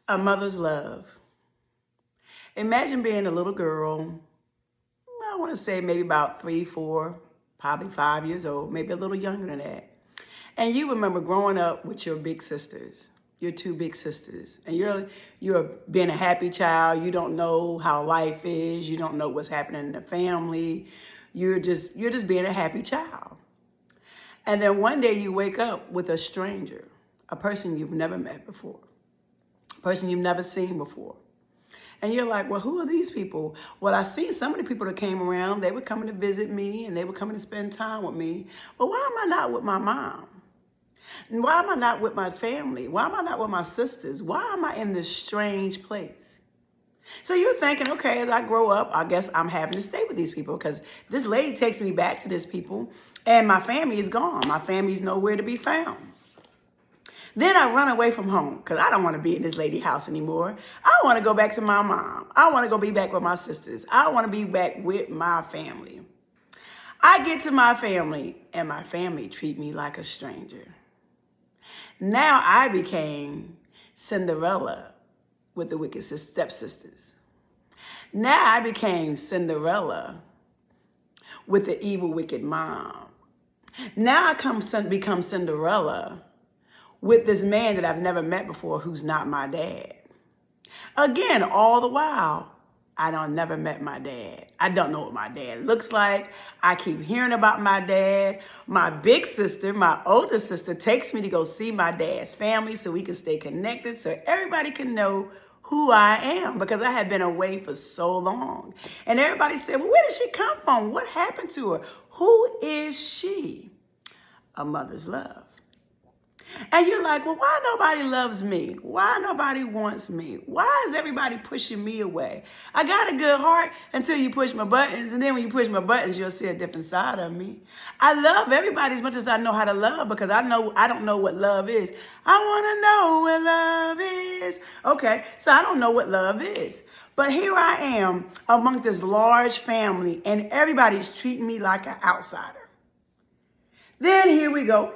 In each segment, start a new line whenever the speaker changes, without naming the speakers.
A mother's love. Imagine being a little girl, I want to say maybe about 3, 4, probably 5 years old, maybe a little younger than that. And you remember growing up with your big sisters, your two big sisters, and you're being a happy child. You don't know how life is. You don't know what's happening in the family. You're just being a happy child. And then one day you wake up with a stranger, a person you've never met before, a person you've never seen before. And you're like, well, who are these people? Well, I see some of the people that came around. They were coming to visit me and they were coming to spend time with me. But why am I not with my mom? And why am I not with my family? Why am I not with my sisters? Why am I in this strange place? So you're thinking, okay, as I grow up, I guess I'm having to stay with these people because this lady takes me back to these people and my family is gone. My family's nowhere to be found. Then I run away from home because I don't want to be in this lady's house anymore. I want to go back to my mom. I want to go be back with my sisters. I want to be back with my family. I get to my family and my family treat me like a stranger. Now I became Cinderella with the wicked stepsisters. Now I became Cinderella with the evil, wicked mom. Now I become Cinderella with this man that I've never met before who's not my dad. Again, all the while, I never met my dad. I don't know what my dad looks like. I keep hearing about my dad. My big sister, my older sister, takes me to go see my dad's family so we can stay connected, so everybody can know who I am because I had been away for so long. And everybody said, well, where did she come from? What happened to her? Who is she? A mother's love. And you're like, well, why nobody loves me? Why nobody wants me? Why is everybody pushing me away? I got a good heart until you push my buttons. And then when you push my buttons, you'll see a different side of me. I love everybody as much as I know how to love because I don't know what love is. I want to know what love is. Okay, so I don't know what love is. But here I am among this large family and everybody's treating me like an outsider. Then here we go.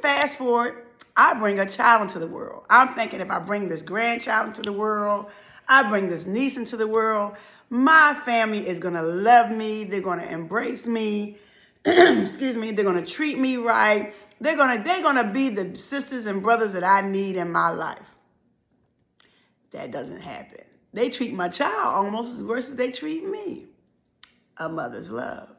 Fast forward. I bring a child into the world. I'm thinking if I bring this grandchild into the world, I bring this niece into the world, my family is going to love me. They're going to embrace me. Excuse me. They're going to treat me right. They're going to be the sisters and brothers that I need in my life. That doesn't happen. They treat my child almost as worse as they treat me. A mother's love.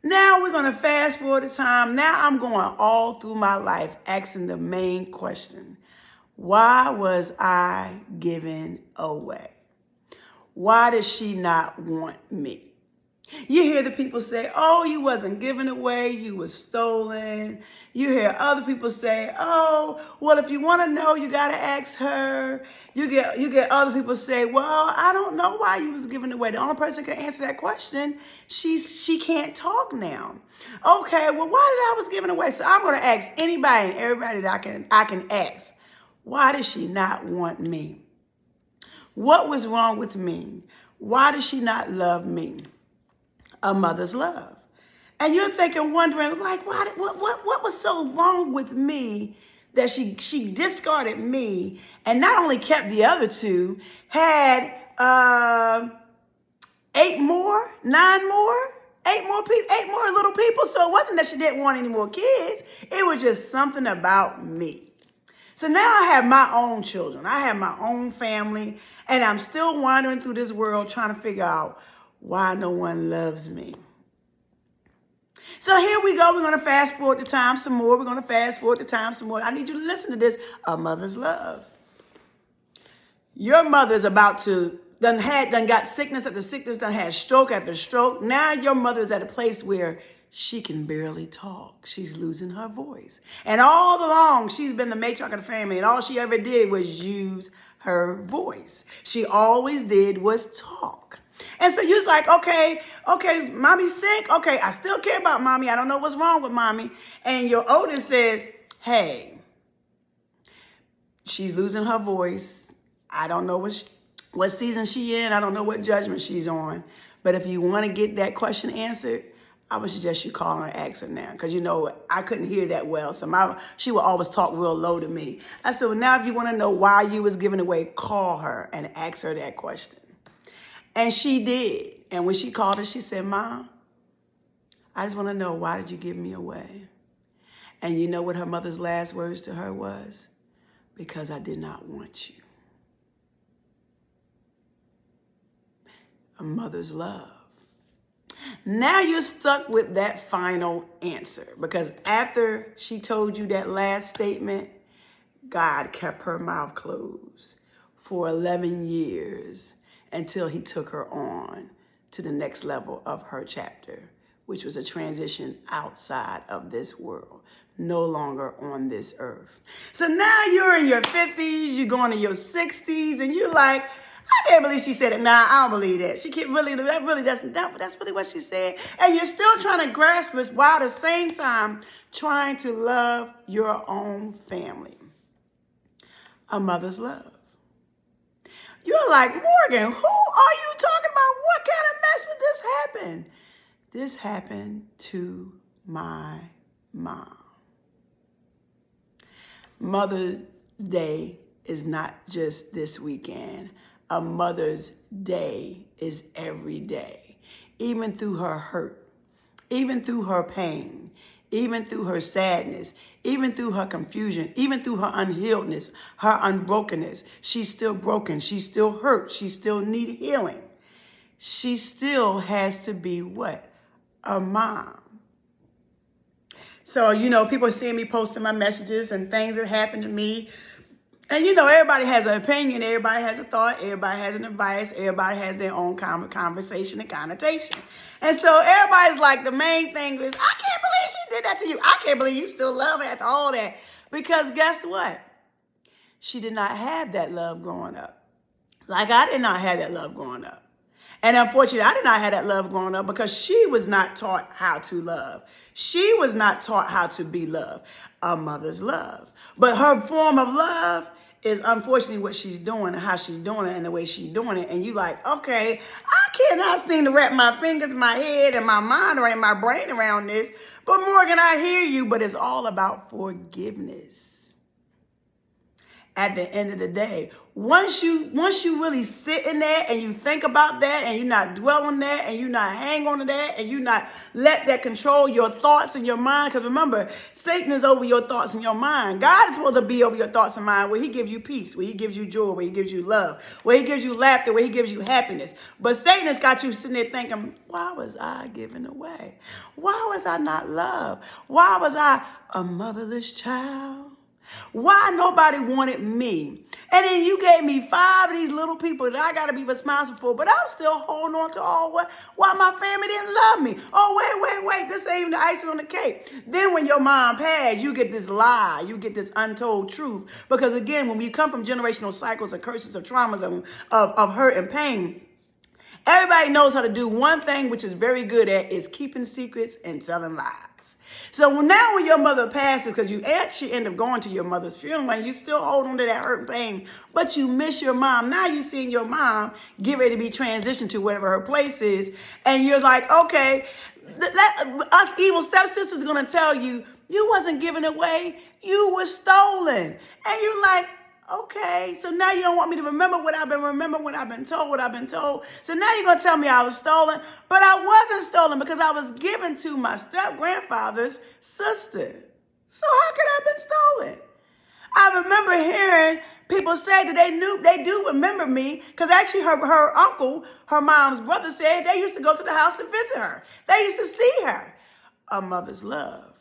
Now we're going to fast forward the time. Now I'm going all through my life asking the main question. Why was I given away? Why does she not want me? You hear the people say, oh, you wasn't given away, you was stolen. You hear other people say, oh, well, if you want to know, you got to ask her. You get other people say, well, I don't know why you was given away. The only person who can answer that question, she can't talk now. Okay, well, why did I was given away? So I'm going to ask anybody and everybody that I can ask, why does she not want me? What was wrong with me? Why does she not love me? A mother's love. And you're thinking, wondering, like, what was so wrong with me that she discarded me and not only kept the other two, had 8 more little people. So it wasn't that she didn't want any more kids. It was just something about me. So now I have my own children. I have my own family, and I'm still wandering through this world trying to figure out why no one loves me. So here we go. We're going to fast forward the time some more. We're going to fast forward the time some more. I need you to listen to this. A mother's love. Your mother is about to done got sickness after sickness, done had stroke after stroke. Now your mother is at a place where she can barely talk. She's losing her voice. And all along, she's been the matriarch of the family, and all she ever did was use her voice. She always did was talk. And so you're like, okay, mommy's sick. Okay, I still care about mommy. I don't know what's wrong with mommy. And your oldest says, hey, she's losing her voice. I don't know what season she in. I don't know what judgment she's on. But if you want to get that question answered, I would suggest you call her and ask her now, because, I couldn't hear that well. So she would always talk real low to me. I said, well, now if you want to know why you was giving away, call her and ask her that question. And she did. And when she called her, she said, Mom, I just want to know, why did you give me away? And you know what her mother's last words to her was? Because I did not want you. A mother's love. Now you're stuck with that final answer, because after she told you that last statement, God kept her mouth closed for 11 years until he took her on to the next level of her chapter, which was a transition outside of this world, no longer on this earth. So now you're in your 50s, you're going to your 60s, and you're like, I can't believe she said it. Nah, I don't believe that. She can't really, that's really what she said. And you're still trying to grasp this while at the same time trying to love your own family. A mother's love. You're like, Morgan, who are you talking about? What kind of mess would this happen? This happened to my mom. Mother's Day is not just this weekend. A Mother's Day is every day, even through her hurt, even through her pain, even through her sadness, even through her confusion, even through her unhealedness, her unbrokenness. She's still broken. She's still hurt. She still needs healing. She still has to be what? A mom. So, people are seeing me posting my messages and things that happened to me. And, everybody has an opinion, everybody has a thought, everybody has an advice, everybody has their own conversation and connotation. And so everybody's like, the main thing is, I can't believe she did that to you. I can't believe you still love her after all that. Because guess what? She did not have that love growing up. Like I did not have that love growing up. And unfortunately, I did not have that love growing up because she was not taught how to love. She was not taught how to be loved. A mother's love. But her form of love is unfortunately what she's doing and how she's doing it and the way she's doing it. And you like, okay, I cannot seem to wrap my fingers, my head, and my mind and my brain around this. But Morgan, I hear you, but it's all about forgiveness. At the end of the day, once you really sit in that and you think about that and you not dwell on that and you not hang on to that and you not let that control your thoughts and your mind, because remember, Satan is over your thoughts and your mind. God is supposed to be over your thoughts and mind, where he gives you peace, where he gives you joy, where he gives you love, where he gives you laughter, where he gives you happiness. But Satan has got you sitting there thinking, why was I given away? Why was I not loved? Why was I a motherless child? Why nobody wanted me? And then you gave me 5 of these little people that I got to be responsible for, but I'm still holding on to why my family didn't love me. Oh, wait, this ain't even the icing on the cake. Then when your mom passed, you get this lie, you get this untold truth. Because again, when we come from generational cycles of curses, of traumas, of hurt and pain, everybody knows how to do one thing, which is very good at, is keeping secrets and telling lies. So now when your mother passes, because you actually end up going to your mother's funeral and you still hold on to that hurt and pain, but you miss your mom. Now you're seeing your mom get ready to be transitioned to wherever her place is. And you're like, okay, us evil stepsisters going to tell you, you wasn't given away, you were stolen. And you're like, okay, so now you don't want me to remember what I've been told. So now you're going to tell me I was stolen. But I wasn't stolen because I was given to my step-grandfather's sister. So how could I have been stolen? I remember hearing people say that they do remember me, because actually her uncle, her mom's brother, said they used to go to the house to visit her. They used to see her. A mother's love.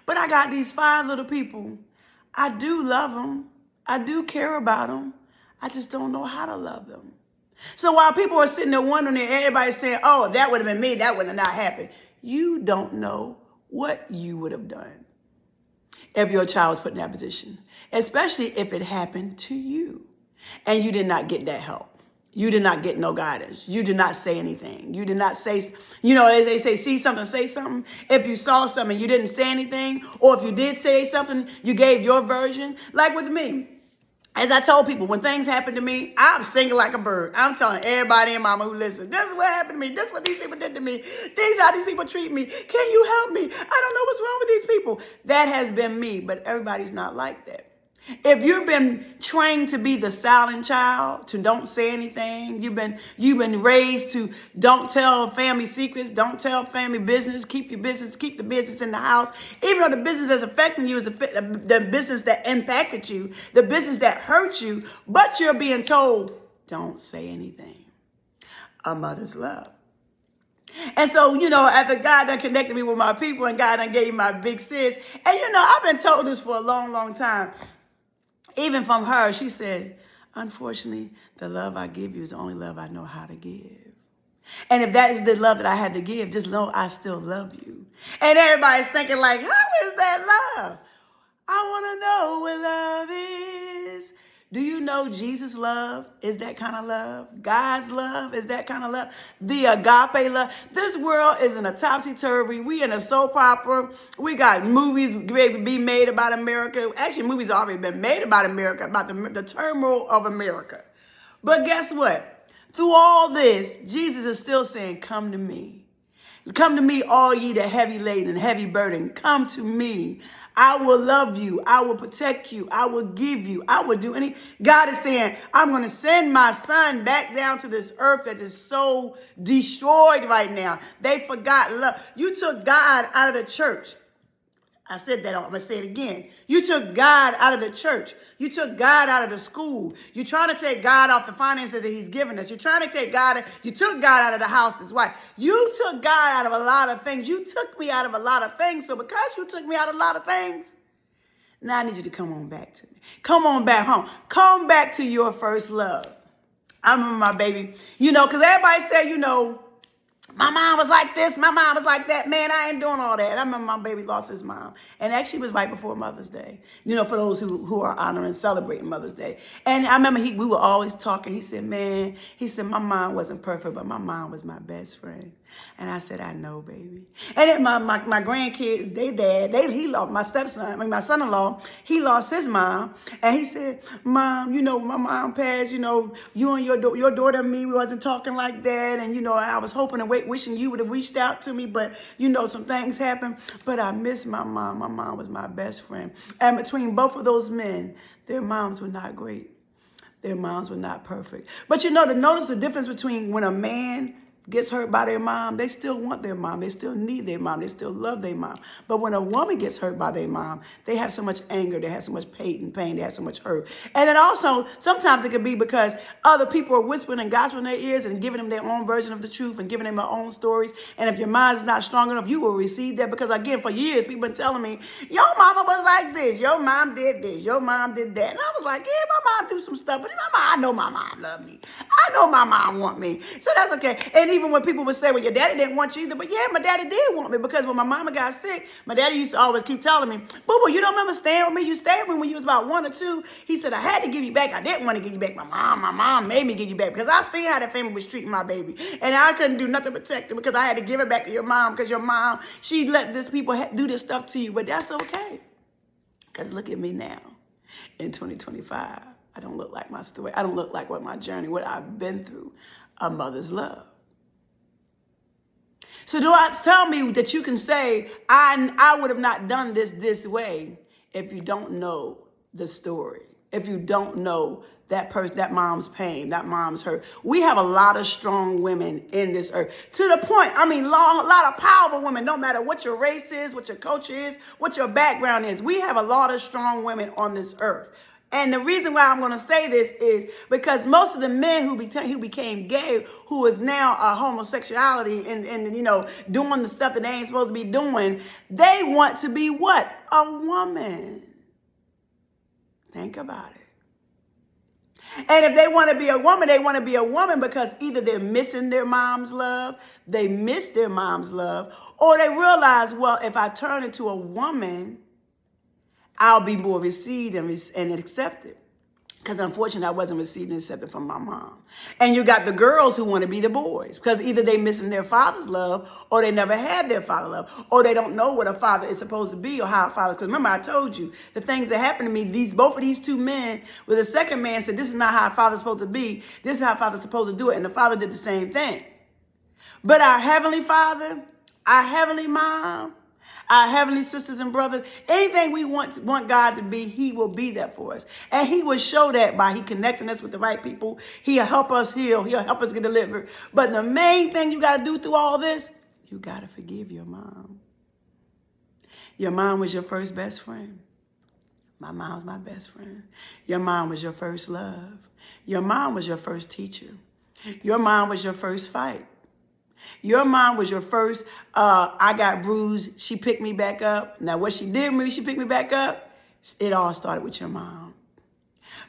But I got these 5 little people. I do love them. I do care about them. I just don't know how to love them. So while people are sitting there wondering, and everybody's saying, oh, that would have been me, that would have not happened. You don't know what you would have done if your child was put in that position, especially if it happened to you and you did not get that help. You did not get no guidance. You did not say anything. You did not say, as they say, see something, say something. If you saw something, you didn't say anything. Or if you did say something, you gave your version. Like with me. As I told people, when things happen to me, I'm singing like a bird. I'm telling everybody and mama who listens, this is what happened to me. This is what these people did to me. These how these people treat me. Can you help me? I don't know what's wrong with these people. That has been me, but everybody's not like that. If you've been trained to be the silent child, to don't say anything, you've been raised to don't tell family secrets, don't tell family business, keep your business, keep the business in the house, even though the business that's affecting you is the business that impacted you, the business that hurt you, but you're being told, don't say anything. A mother's love. And so, after God done connected me with my people and God done gave me my big sis, and I've been told this for a long, long time. Even from her, she said, unfortunately, the love I give you is the only love I know how to give. And if that is the love that I had to give, just know I still love you. And everybody's thinking like, how is that love? I want to know what love is. Do you know Jesus' love is that kind of love? God's love is that kind of love? The agape love. This world is in a topsy-turvy. We in a soap opera. We got movies ready to be made about America. Actually, movies have already been made about America, about the turmoil of America. But guess what? Through all this, Jesus is still saying, come to me. Come to me, all ye that heavy laden and heavy burden. Come to me. I will love you. I will protect you. I will give you. I will do any. God is saying, I'm going to send my son back down to this earth that is so destroyed right now. They forgot love. You took God out of the church. I said that. I'm going to say it again. You took God out of the church. You took God out of the school. You're trying to take God off the finances that he's given us. You're trying to take God. You took God out of the house that's white. You took God out of a lot of things. You took me out of a lot of things. So because you took me out of a lot of things, now I need you to come on back to me. Come on back home. Come back to your first love. I remember my baby, because everybody said, my mom was like this, my mom was like that. Man, I ain't doing all that. I remember my baby lost his mom. And actually it was right before Mother's Day, for those who are honoring, celebrating Mother's Day. And I remember we were always talking. He said, my mom wasn't perfect, but my mom was my best friend. And I said, I know, baby. And then my grandkids, he lost my stepson, my son-in-law, he lost his mom. And he said, Mom, my mom passed, you and your daughter and me, we wasn't talking like that. And, I was hoping and wishing you would have reached out to me. But, some things happened. But I miss my mom. My mom was my best friend. And between both of those men, their moms were not great. Their moms were not perfect. But, to notice the difference between when a man gets hurt by their mom, they still want their mom. They still need their mom. They still love their mom. But when a woman gets hurt by their mom, they have so much anger. They have so much pain. They have so much hurt. And then also, sometimes it could be because other people are whispering and gossiping in their ears and giving them their own version of the truth and giving them their own stories. And if your mind is not strong enough, you will receive that. Because again, for years, people been telling me, your mama was like this. Your mom did this. Your mom did that. And I was like, yeah, my mom do some stuff. But I know my mom loved me. I know my mom want me. So that's okay. And even when people would say, well, your daddy didn't want you either. But yeah, my daddy did want me, because when my mama got sick, my daddy used to always keep telling me, Boo-boo, you don't remember staying with me? You stayed with me when you was about 1 or 2. He said, I had to give you back. I didn't want to give you back. My mom made me give you back, because I seen how that family was treating my baby. And I couldn't do nothing but protect her, because I had to give it back to your mom, because your mom, she let this people do this stuff to you. But that's okay. Because look at me now in 2025. I don't look like my story. I don't look like what my journey, what I've been through. A mother's love. So do I tell me that you can say, I would have not done this way if you don't know the story, if you don't know that person, that mom's pain, that mom's hurt. We have a lot of strong women in this earth, to the point, a lot of powerful women, no matter what your race is, what your culture is, what your background is. We have a lot of strong women on this earth. And the reason why I'm going to say this is because most of the men who became gay, who is now homosexuality and doing the stuff that they ain't supposed to be doing, they want to be what? A woman. Think about it. And if they want to be a woman, they want to be a woman because either they're missing their mom's love, they miss their mom's love, or they realize, well, if I turn into a woman, I'll be more received and accepted. Because unfortunately, I wasn't receiving acceptance from my mom. And you got the girls who want to be the boys because either they missing their father's love or they never had their father's love or they don't know what a father is supposed to be or how a father. Because remember, I told you the things that happened to me, both of these two men, with the second man said, this is not how a father's supposed to be. This is how a father's supposed to do it. And the father did the same thing. But our Heavenly Father, our Heavenly Mom, our heavenly sisters and brothers, anything we want God to be, he will be that for us. And he will show that by he connecting us with the right people. He'll help us heal. He'll help us get delivered. But the main thing you got to do through all this, you got to forgive your mom. Your mom was your first best friend. My mom was my best friend. Your mom was your first love. Your mom was your first teacher. Your mom was your first fight. Your mom was your first, I got bruised, she picked me back up. Now, what she did when she picked me back up, it all started with your mom.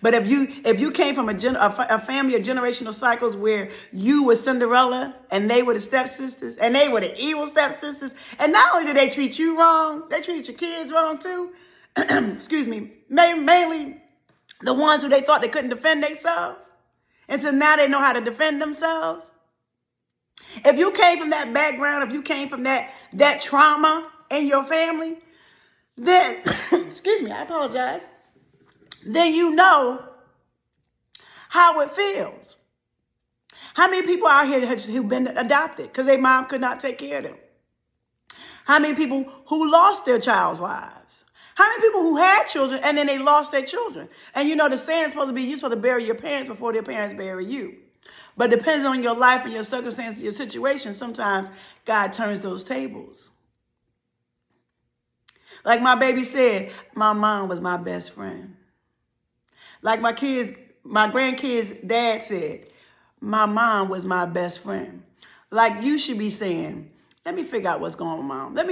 But if you came from a family of generational cycles where you were Cinderella and they were the stepsisters and they were the evil stepsisters, and not only did they treat you wrong, they treated your kids wrong too. Excuse me, mainly the ones who they thought they couldn't defend themselves. And so now they know how to defend themselves. If you came from that background, if you came from that trauma in your family, then, excuse me, I apologize, then you know how it feels. How many people out here who've been adopted because their mom could not take care of them? How many people who lost their child's lives? How many people who had children and then they lost their children? And you know the saying is supposed to be, you're supposed to bury your parents before their parents bury you. But depending on your life and your circumstances, your situation, sometimes God turns those tables. Like my baby said, my mom was my best friend. Like my grandkids' dad said, my mom was my best friend. Like you should be saying, let me figure out what's going on with mom. Let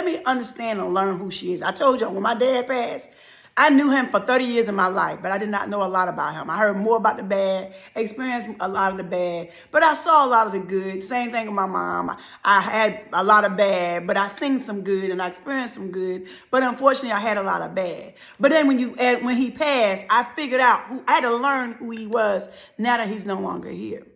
me understand and learn who she is. I told you when my dad passed, I knew him for 30 years of my life, but I did not know a lot about him. I heard more about the bad, experienced a lot of the bad, but I saw a lot of the good. Same thing with my mom. I had a lot of bad, but I seen some good and I experienced some good. But unfortunately, I had a lot of bad. But then when he passed, I figured out I had to learn who he was now that he's no longer here.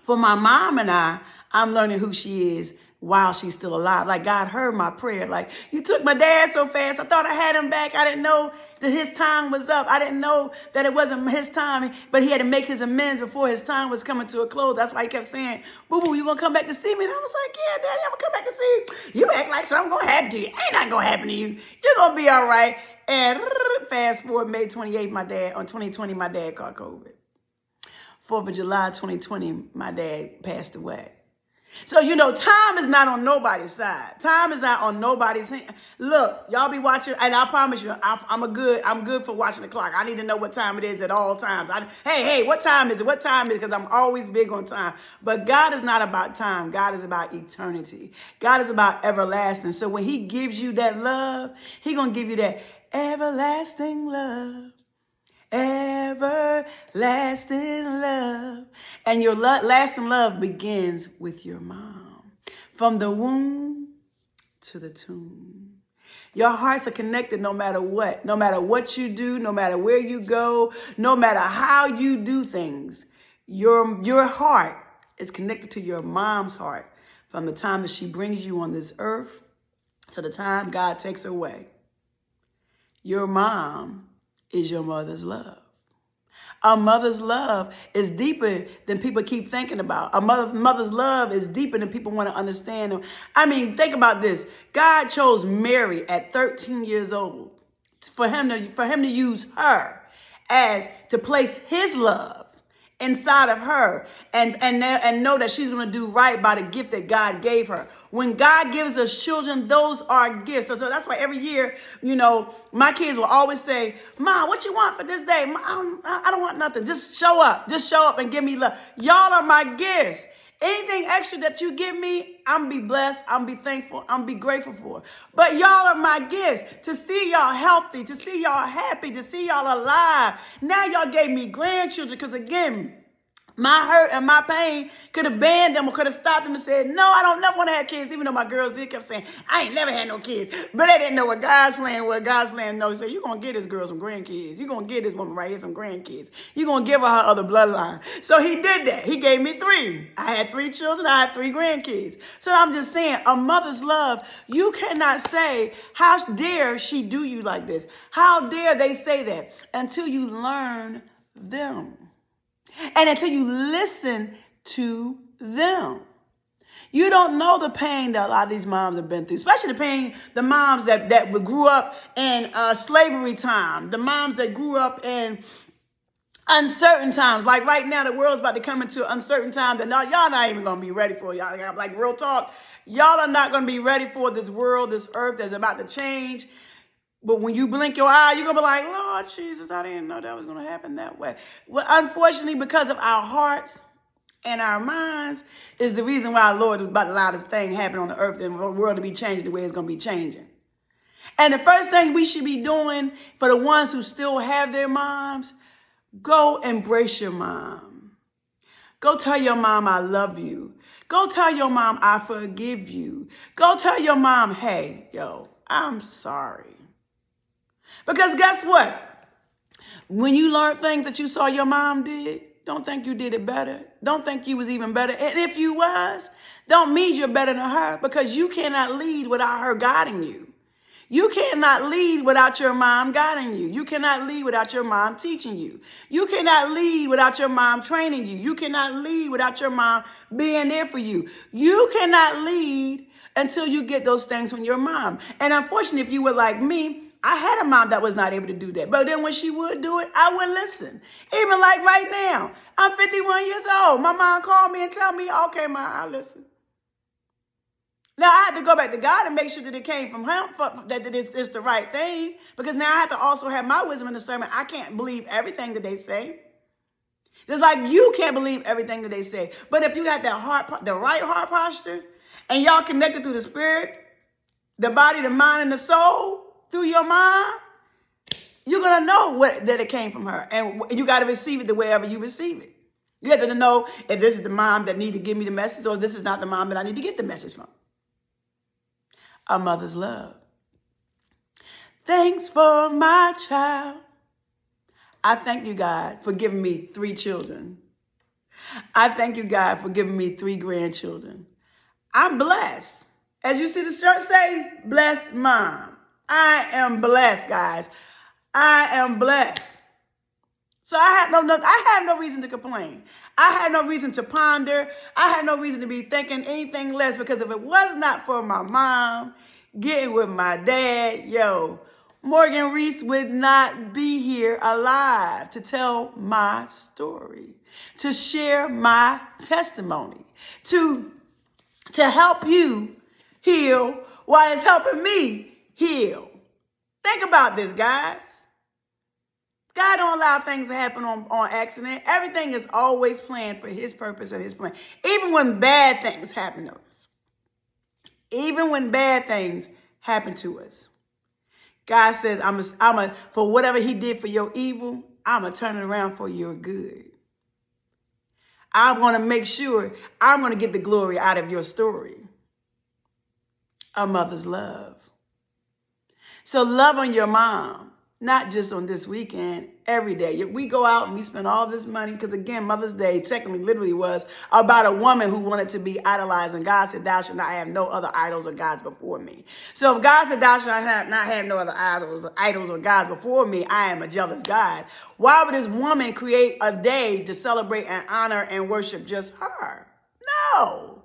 For my mom and I'm learning who she is while she's still alive. Like God heard my prayer. Like you took my dad so fast. I thought I had him back. I didn't know that his time was up. I didn't know that it wasn't his time, but he had to make his amends before his time was coming to a close. That's why he kept saying, boo boo, you gonna come back to see me? And I was like, yeah, daddy, I'm gonna come back to see you. You act like something gonna happen to you. Ain't nothing gonna happen to you. You're gonna be all right. And fast forward May 28th, on 2020, my dad caught COVID. 4th of July, 2020, my dad passed away. So, time is not on nobody's side. Time is not on nobody's hand. Look, y'all be watching, and I promise you, I'm good for watching the clock. I need to know what time it is at all times. Hey, what time is it? What time is it? Because I'm always big on time. But God is not about time. God is about eternity. God is about everlasting. So when he gives you that love, he going to give you that everlasting love. Everlasting love. And your lasting love begins with your mom. From the womb to the tomb. Your hearts are connected no matter what. No matter what you do, no matter where you go, no matter how you do things. Your heart is connected to your mom's heart from the time that she brings you on this earth to the time God takes her away. Your mom is your mother's love. A mother's love is deeper than people keep thinking about. A mother's love is deeper than people want to understand. I mean, think about this. God chose Mary at 13 years old for him to use her as to place his love inside of her and know that she's going to do right by the gift that God gave her. When God gives us children, those are gifts. So that's why every year, my kids will always say, Mom, what you want for this day? I don't want nothing. Just show up. Just show up and give me love. Y'all are my gifts. Anything extra that you give me, I'm be blessed, I'm be thankful, I'm be grateful for. But y'all are my gifts. To see y'all healthy, to see y'all happy, to see y'all alive. Now y'all gave me grandchildren because, again, My hurt and my pain could have banned them or could have stopped them and said, no, I don't never want to have kids, even though my girls did kept saying, I ain't never had no kids. But they didn't know what God's plan was. God's plan knows. So you're going to get this girl some grandkids. You're going to get this woman right here some grandkids. You're going to give her her other bloodline. So he did that. He gave me 3. I had 3 children. I had 3 grandkids. So I'm just saying, a mother's love, you cannot say, how dare she do you like this? How dare they say that? Until you learn them. And until you listen to them. You don't know the pain that a lot of these moms have been through, especially the pain, the moms that grew up in slavery time, the moms that grew up in uncertain times. Like right now, the world's about to come into an uncertain time that y'all not even going to be ready for. Y'all, like real talk, y'all are not going to be ready for this world, this earth that's about to change. But when you blink your eye, you're going to be like, Lord Jesus, I didn't know that was going to happen that way. Well, unfortunately, because of our hearts and our minds is the reason why our Lord is about to allow this thing happen on the earth and the world to be changing the way it's going to be changing. And the first thing we should be doing for the ones who still have their moms, go embrace your mom. Go tell your mom, I love you. Go tell your mom, I forgive you. Go tell your mom, hey, yo, I'm sorry. Because guess what? When you learn things that you saw your mom did, don't think you did it better. Don't think you was even better. And if you was, don't mean you're better than her, because you cannot lead without her guiding you. You cannot lead without your mom guiding you. You cannot lead without your mom teaching you. You cannot lead without your mom training you. You cannot lead without your mom being there for you. You cannot lead until you get those things from your mom. And unfortunately, if you were like me, I had a mom that was not able to do that. But then when she would do it, I would listen. Even like right now, I'm 51 years old. My mom called me and tell me, okay, Mom, I'll listen. Now, I had to go back to God and make sure that it came from him, that it's the right thing. Because now I have to also have my wisdom and discernment. I can't believe everything that they say. Just like you can't believe everything that they say. But if you got that heart, the right heart posture, and y'all connected through the spirit, the body, the mind, and the soul, through your mom, you're going to know that it came from her. And you got to receive it the wherever you receive it. You have to know if this is the mom that need to give me the message or this is not the mom that I need to get the message from. A mother's love. Thanks for my child. I thank you, God, for giving me 3 children. I thank you, God, for giving me 3 grandchildren. I'm blessed. As you see the shirt say, blessed mom. I am blessed, guys. I am blessed. So I had no reason to complain. I had no reason to ponder. I had no reason to be thinking anything less, because if it was not for my mom getting with my dad, Morgan Rees would not be here alive to tell my story, to share my testimony, to help you heal while it's helping me heal. Think about this, guys. God don't allow things to happen on accident. Everything is always planned for his purpose and his plan. Even when bad things happen to us. Even when bad things happen to us. God says, for whatever he did for your evil, I'm going to turn it around for your good. I'm going to make sure I'm going to get the glory out of your story. A mother's love. So love on your mom, not just on this weekend, every day. We go out and we spend all this money because, again, Mother's Day technically literally was about a woman who wanted to be idolized. And God said, thou shalt not have no other idols or gods before me. So if God said, thou shalt not have no other idols or gods before me, I am a jealous God. Why would this woman create a day to celebrate and honor and worship just her? No.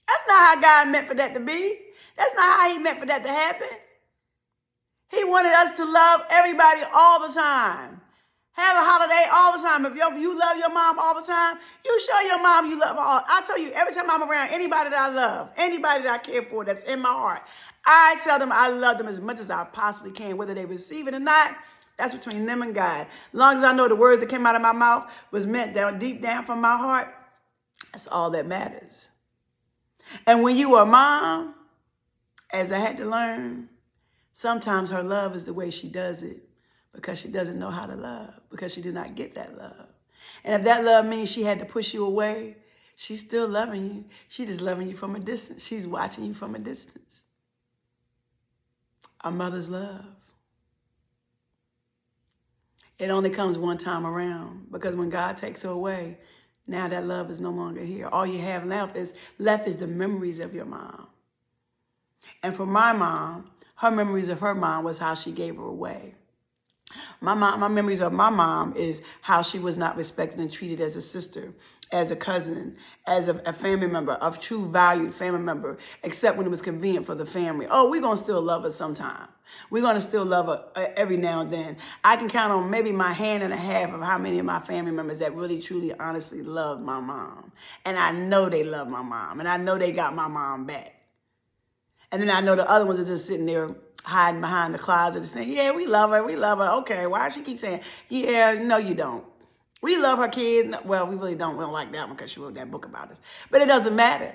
That's not how God meant for that to be. That's not how he meant for that to happen. He wanted us to love everybody all the time. Have a holiday all the time. If you love your mom all the time, you show your mom you love her all. I tell you, every time I'm around anybody that I love, anybody that I care for, that's in my heart, I tell them I love them as much as I possibly can, whether they receive it or not. That's between them and God. As long as I know the words that came out of my mouth was meant deep down from my heart, that's all that matters. And when you are a mom, as I had to learn, sometimes her love is the way she does it because she doesn't know how to love, because she did not get that love. And if that love means she had to push you away, she's still loving you. She's just loving you from a distance. She's watching you from a distance. A mother's love. It only comes one time around, because when God takes her away, now that love is no longer here. All you have left is the memories of your mom. And for my mom, her memories of her mom was how she gave her away. My memories of my mom is how she was not respected and treated as a sister, as a cousin, as a family member, of true valued family member, except when it was convenient for the family. Oh, we're going to still love her sometime. We're going to still love her every now and then. I can count on maybe my hand and a half of how many of my family members that really, truly, honestly loved my mom. And I know they love my mom. And I know they got my mom back. And then I know the other ones are just sitting there hiding behind the closet and saying, yeah, we love her. We love her. Okay, why does she keep saying, yeah, no, you don't. We love her kids. Well, we really don't. We don't like that one because she wrote that book about us. But it doesn't matter.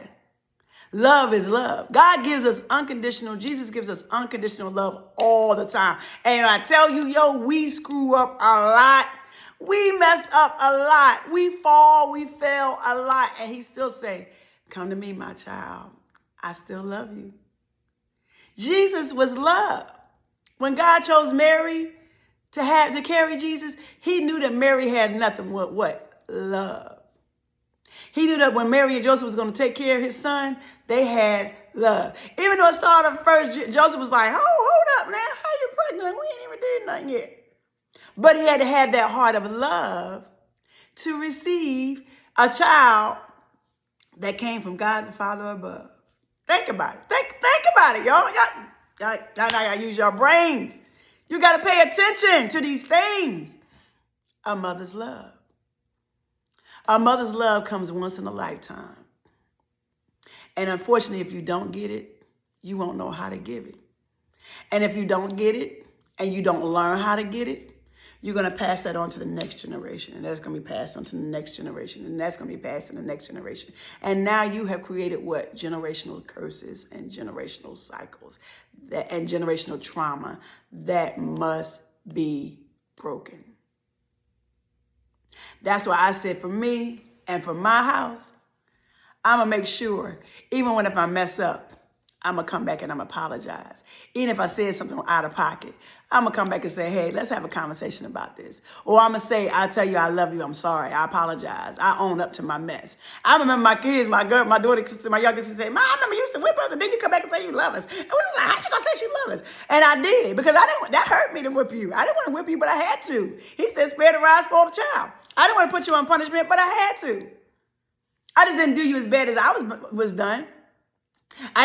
Love is love. God gives us unconditional. Jesus gives us unconditional love all the time. And I tell you, we screw up a lot. We mess up a lot. We fall. We fail a lot. And he still say, come to me, my child. I still love you. Jesus was love. When God chose Mary to carry Jesus, he knew that Mary had nothing but what? Love. He knew that when Mary and Joseph was going to take care of his son, they had love. Even though it started first, Joseph was like, hold up now. How you pregnant? We ain't even did nothing yet. But he had to have that heart of love to receive a child that came from God the Father above. Think about it. Think about it, y'all. Y'all gotta use your brains. You got to pay attention to these things. A mother's love. A mother's love comes once in a lifetime. And unfortunately, if you don't get it, you won't know how to give it. And if you don't get it and you don't learn how to get it, you're going to pass that on to the next generation. And that's going to be passed on to the next generation. And that's going to be passed to the next generation. And now you have created what? Generational curses and generational cycles and generational trauma that must be broken. That's why I said for me and for my house, I'm going to make sure, even if I mess up, I'm going to come back and I'm going to apologize. Even if I said something out of pocket, I'm going to come back and say, hey, let's have a conversation about this. Or I'm going to say, I tell you I love you, I'm sorry, I apologize. I own up to my mess. I remember my kids, my daughter, my youngest, she said, Mom, I remember you used to whip us and then you come back and say you love us. And we was like, how's she going to say she loves us? And I did, because that hurt me to whip you. I didn't want to whip you, but I had to. He said, spare the rod, spoil the child. I didn't want to put you on punishment, but I had to. I just didn't do you as bad as I was done.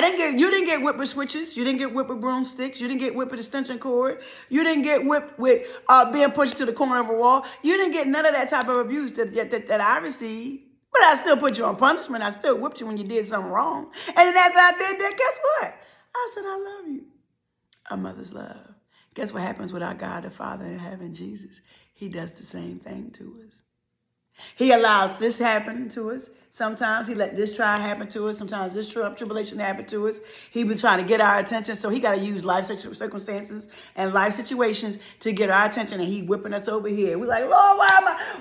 You didn't get whipped with switches. You didn't get whipped with broomsticks. You didn't get whipped with extension cord. You didn't get whipped with being pushed to the corner of a wall. You didn't get none of that type of abuse that I received. But I still put you on punishment. I still whipped you when you did something wrong. And then after I did that, guess what? I said, I love you. A mother's love. Guess what happens with our God, the Father in heaven, Jesus? He does the same thing to us. He allows this happen to us. Sometimes he let this trial happen to us. Sometimes this tribulation happen to us. He been trying to get our attention. So he got to use life circumstances and life situations to get our attention. And he whipping us over here. We're like, Lord,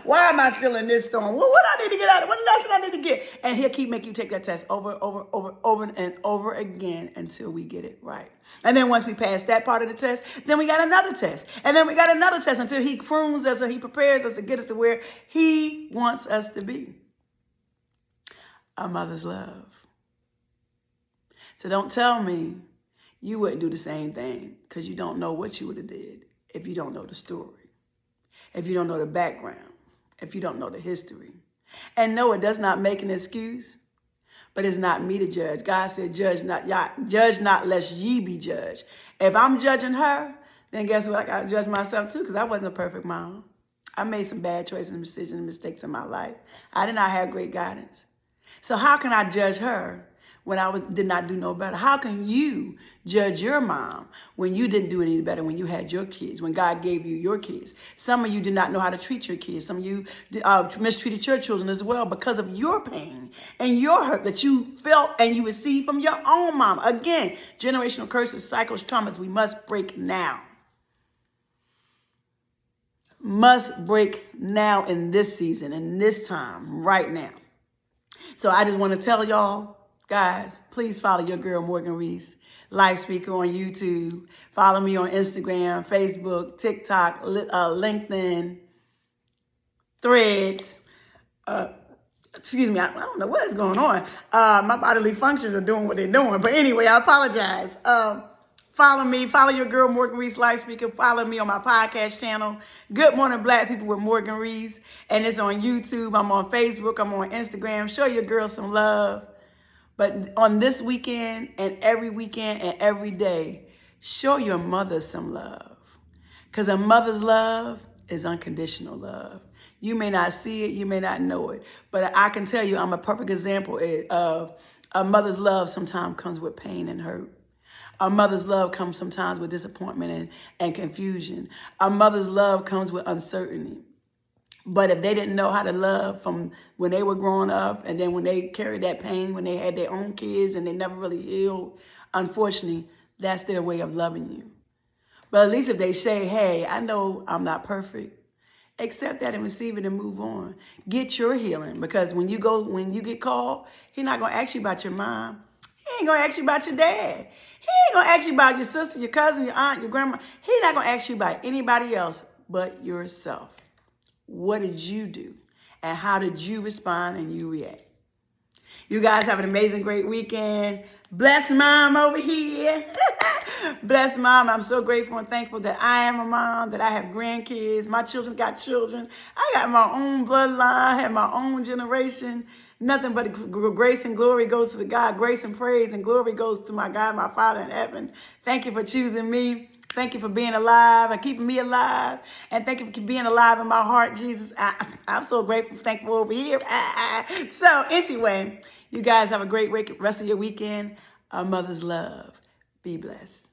why am I still in this storm? What I need to get out of? What lesson I need to get? And he'll keep making you take that test over and over again until we get it right. And then once we pass that part of the test, then we got another test. And then we got another test until he prunes us or he prepares us to get us to where he wants us to be. A mother's love. So don't tell me you wouldn't do the same thing, because you don't know what you would have did if you don't know the story, if you don't know the background, if you don't know the history. And no, it does not make an excuse, but it's not me to judge. God said, judge not lest ye be judged. If I'm judging her, then guess what? I got to judge myself too, because I wasn't a perfect mom. I made some bad choices and decisions and mistakes in my life. I did not have great guidance. So how can I judge her when I did not do no better? How can you judge your mom when you didn't do any better when you had your kids, when God gave you your kids? Some of you did not know how to treat your kids. Some of you mistreated your children as well because of your pain and your hurt that you felt and you received from your own mom. Again, generational curses, cycles, traumas we must break now. must break now in this season, in this time, right now. So I just want to tell y'all, guys, please follow your girl, Morgan Rees, live speaker on YouTube. Follow me on Instagram, Facebook, TikTok, LinkedIn, Threads. Excuse me, I don't know what is going on. My bodily functions are doing what they're doing. But anyway, I apologize. Follow me. Follow your girl, Morgan Rees, live speaker. Follow me on my podcast channel, Good Morning Black People with Morgan Rees. And it's on YouTube. I'm on Facebook. I'm on Instagram. Show your girl some love. But on this weekend and every day, show your mother some love. Because a mother's love is unconditional love. You may not see it, you may not know it, but I can tell you I'm a perfect example of a mother's love sometimes comes with pain and hurt. A mother's love comes sometimes with disappointment and confusion. A mother's love comes with uncertainty. But if they didn't know how to love from when they were growing up and then when they carried that pain, when they had their own kids and they never really healed, unfortunately, that's their way of loving you. But at least if they say, hey, I know I'm not perfect, accept that and receive it and move on. Get your healing, because when you get called, he's not going to ask you about your mom. He ain't going to ask you about your dad. He ain't going to ask you about your sister, your cousin, your aunt, your grandma. He's not going to ask you about anybody else but yourself. What did you do? And how did you respond and you react? You guys have an amazing, great weekend. Bless mom over here. Bless mom. I'm so grateful and thankful that I am a mom, that I have grandkids. My children got children. I got my own bloodline, I have my own generation. Nothing but grace and glory goes to the God. Grace and praise and glory goes to my God, my Father in heaven. Thank you for choosing me. Thank you for being alive and keeping me alive. And thank you for being alive in my heart, Jesus. I'm so grateful, thankful over here. So anyway, you guys have a great rest of your weekend. A mother's love. Be blessed.